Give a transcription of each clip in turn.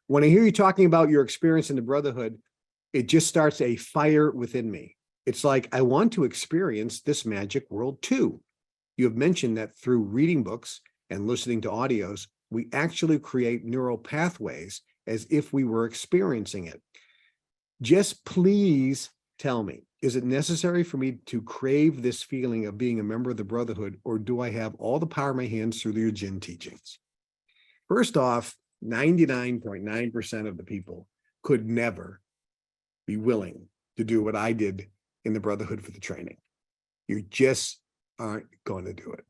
When I hear you talking about your experience in the Brotherhood, it just starts a fire within me. It's like, I want to experience this magic world too. You have mentioned that through reading books and listening to audios, we actually create neural pathways as if we were experiencing it. Just please tell me, is it necessary for me to crave this feeling of being a member of the Brotherhood, or do I have all the power in my hands through the Jinn teachings? First off, 99.9% of the people could never be willing to do what I did in the Brotherhood for the training. You just aren't going to do it.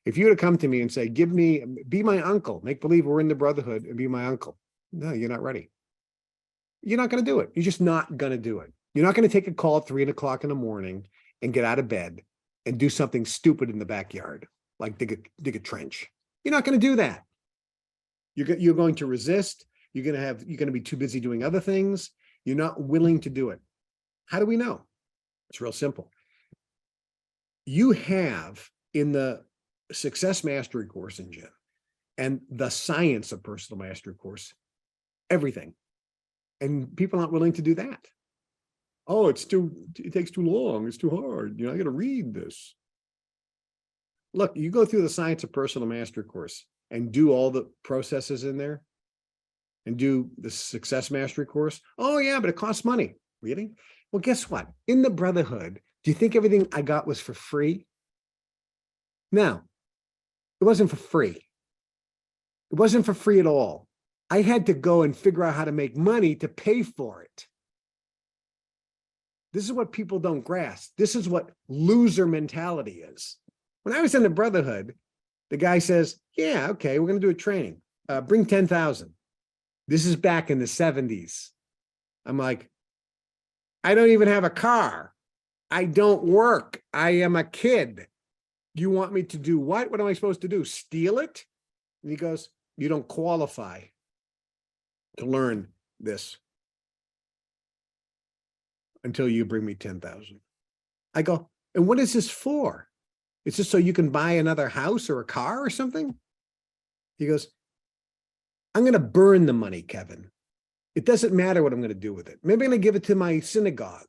If you were to come to me and say, be my uncle, make believe we're in the Brotherhood and be my uncle. No, you're not ready. You're not going to do it. You're just not going to do it. You're not going to take a call at 3 o'clock in the morning and get out of bed and do something stupid in the backyard, like dig a trench. You're not going to do that. You're going to resist. You're going to be too busy doing other things. You're not willing to do it. How do we know? It's real simple. You have in the Success Mastery course in Jinn and the Science of Personal Mastery course, everything. And people aren't willing to do that. Oh, it takes too long. It's too hard. I got to read this. Look, you go through the Science of Personal Mastery course and do all the processes in there and do the Success Mastery course. Oh yeah, but it costs money. Really? Well, guess what? In the Brotherhood, do you think everything I got was for free? No, it wasn't for free. It wasn't for free at all. I had to go and figure out how to make money to pay for it. This is what people don't grasp. This is what loser mentality is. When I was in the Brotherhood, the guy says, yeah, okay, we're going to do a training. Bring 10,000. This is back in the 70s. I'm like, I don't even have a car. I don't work. I am a kid. You want me to do what? What am I supposed to do? Steal it? And he goes, you don't qualify to learn this until you bring me 10,000. I go, and what is this for? Is this so you can buy another house or a car or something? He goes, I'm going to burn the money, Kevin. It doesn't matter what I'm going to do with it. Maybe I'm going to give it to my synagogue.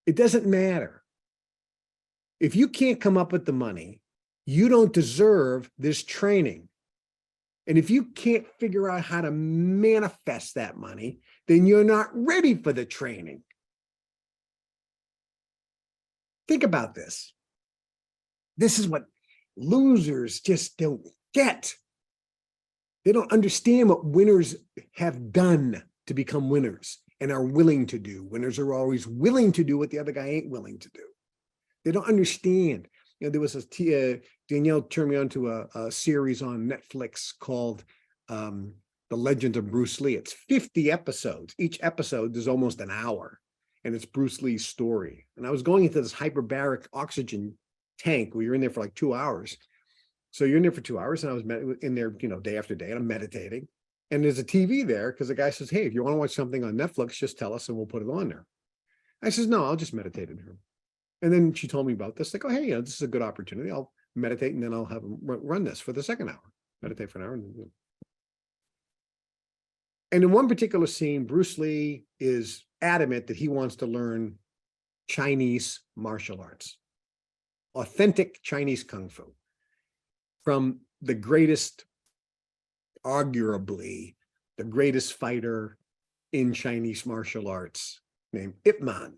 It doesn't matter. If you can't come up with the money, you don't deserve this training. And if you can't figure out how to manifest that money, then you're not ready for the training. Think about this. This is what losers just don't get. They don't understand what winners have done to become winners and are willing to do. Winners are always willing to do what the other guy ain't willing to do. They don't understand. There was Danielle turned me on to a series on Netflix called The Legend of Bruce Lee. It's 50 episodes. Each episode is almost an hour, and it's Bruce Lee's story. And I was going into this hyperbaric oxygen tank where you're in there for like 2 hours. So you're in there for 2 hours, and I was in there, day after day, and I'm meditating. And there's a TV there because the guy says, hey, if you want to watch something on Netflix, just tell us and we'll put it on there. I says, no, I'll just meditate in here. And then she told me about this. Like, oh, hey, this is a good opportunity. I'll meditate, and then I'll have them run this for the second hour. Meditate for an hour. And in one particular scene, Bruce Lee is adamant that he wants to learn Chinese martial arts, authentic Chinese Kung Fu, from the greatest, arguably the greatest fighter in Chinese martial arts named Ip Man.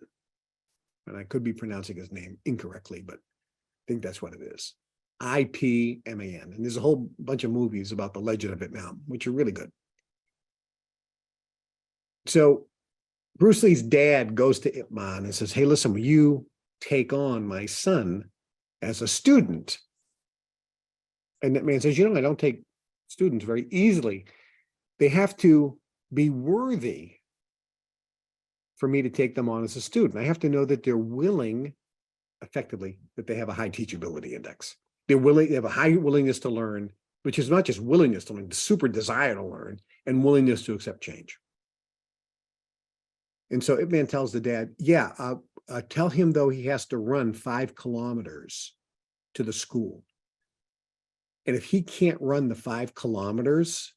And I could be pronouncing his name incorrectly, but I think that's what it is. I-P-M-A-N. And there's a whole bunch of movies about the legend of Ip Man, which are really good. So Bruce Lee's dad goes to Ip Man and says, hey, listen, will you take on my son as a student? And that man says, I don't take students very easily. They have to be worthy for me to take them on as a student. I have to know that they're willing, effectively, that they have a high teachability index. They're willing, they have a high willingness to learn, which is not just willingness to learn, the super desire to learn, and willingness to accept change. And so Iman tells the dad, yeah, tell him though he has to run 5 kilometers to the school. And if he can't run the 5 kilometers,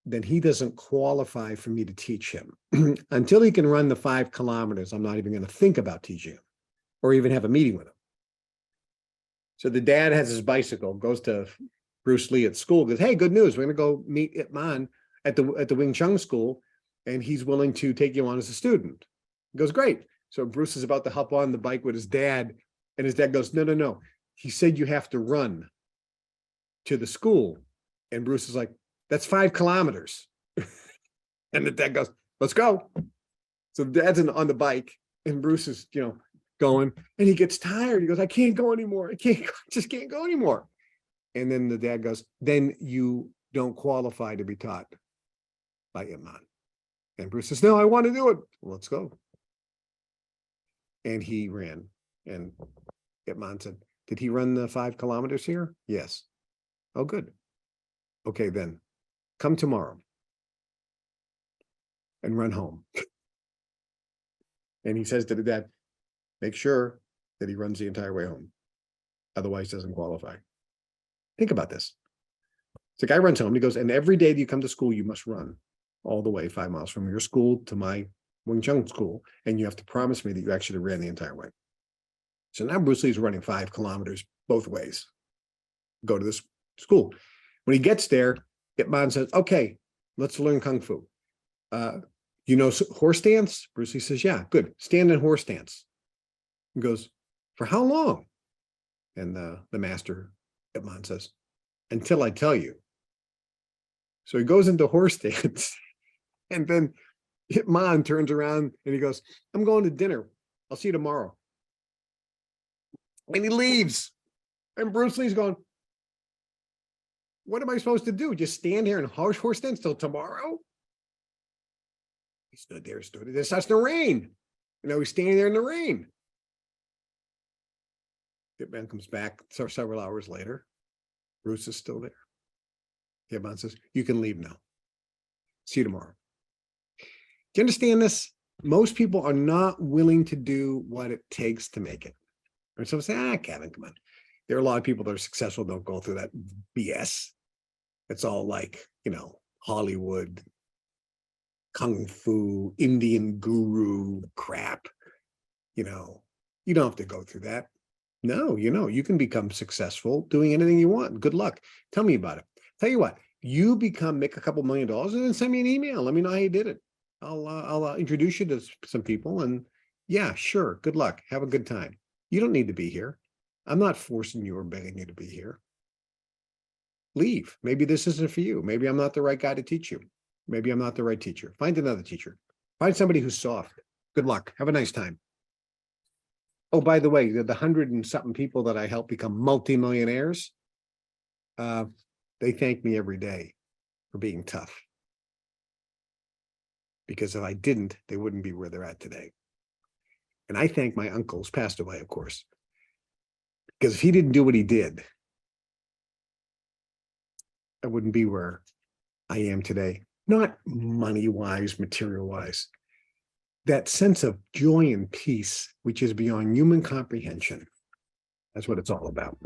then he doesn't qualify for me to teach him. Until he can run the 5 kilometers, I'm not even going to think about teaching him or even have a meeting with him. So the dad has his bicycle, goes to Bruce Lee at school, goes, hey, good news. We're going to go meet Ip Man at the Wing Chun school, and he's willing to take you on as a student. He goes, great. So Bruce is about to hop on the bike with his dad, and his dad goes, no, no, no. He said you have to run to the school. And Bruce is like, that's 5 kilometers. And the dad goes, let's go. So dad's on the bike, and Bruce is, going, and he gets tired. He goes, I can't go anymore. Just can't go anymore. And then the dad goes, then you don't qualify to be taught by Iman. And Bruce says, no, I want to do it. Well, let's go. And he ran. And Iman said, did he run the 5 kilometers here? Yes. Oh, good. Okay, then come tomorrow and run home. And he says to the dad, make sure that he runs the entire way home. Otherwise, doesn't qualify. Think about this. The guy runs home. He goes, and every day that you come to school, you must run all the way 5 miles from your school to my Wing Chun school. And you have to promise me that you actually ran the entire way. So now Bruce Lee's running 5 kilometers both ways. Go to this school. When he gets there, Ip Man says, okay, let's learn Kung Fu. Horse dance? Bruce Lee says, yeah, good. Stand in horse dance. He goes, for how long? And the master, Ip Man, says, until I tell you. So he goes into horse dance. And then Ip Man turns around and he goes, I'm going to dinner. I'll see you tomorrow. And he leaves. And Bruce Lee's going, what am I supposed to do? Just stand here and horse dance till tomorrow? He stood there. It starts to rain. He's standing there in the rain. Ip Man comes back several hours later. Bruce is still there. Ip Man says, you can leave now. See you tomorrow. Do you understand this? Most people are not willing to do what it takes to make it. And so say, Kevin, come on. There are a lot of people that are successful, don't go through that BS. It's all like, Hollywood, Kung Fu, Indian guru crap. You don't have to go through that. No, you can become successful doing anything you want. Good luck. Tell me about it. Tell you what, you make a couple $1 million and then send me an email. Let me know how you did it. I'll introduce you to some people, and yeah, sure. Good luck. Have a good time. You don't need to be here. I'm not forcing you or begging you to be here. Leave. Maybe this isn't for you. Maybe I'm not the right guy to teach you. Maybe I'm not the right teacher. Find another teacher. Find somebody who's soft. Good luck. Have a nice time. Oh, by the way, the 100 and something people that I help become multimillionaires, they thank me every day for being tough. Because if I didn't, they wouldn't be where they're at today. And I thank my uncle, who's passed away, of course. Because if he didn't do what he did, I wouldn't be where I am today. Not money-wise, material-wise. That sense of joy and peace, which is beyond human comprehension. That's what it's all about.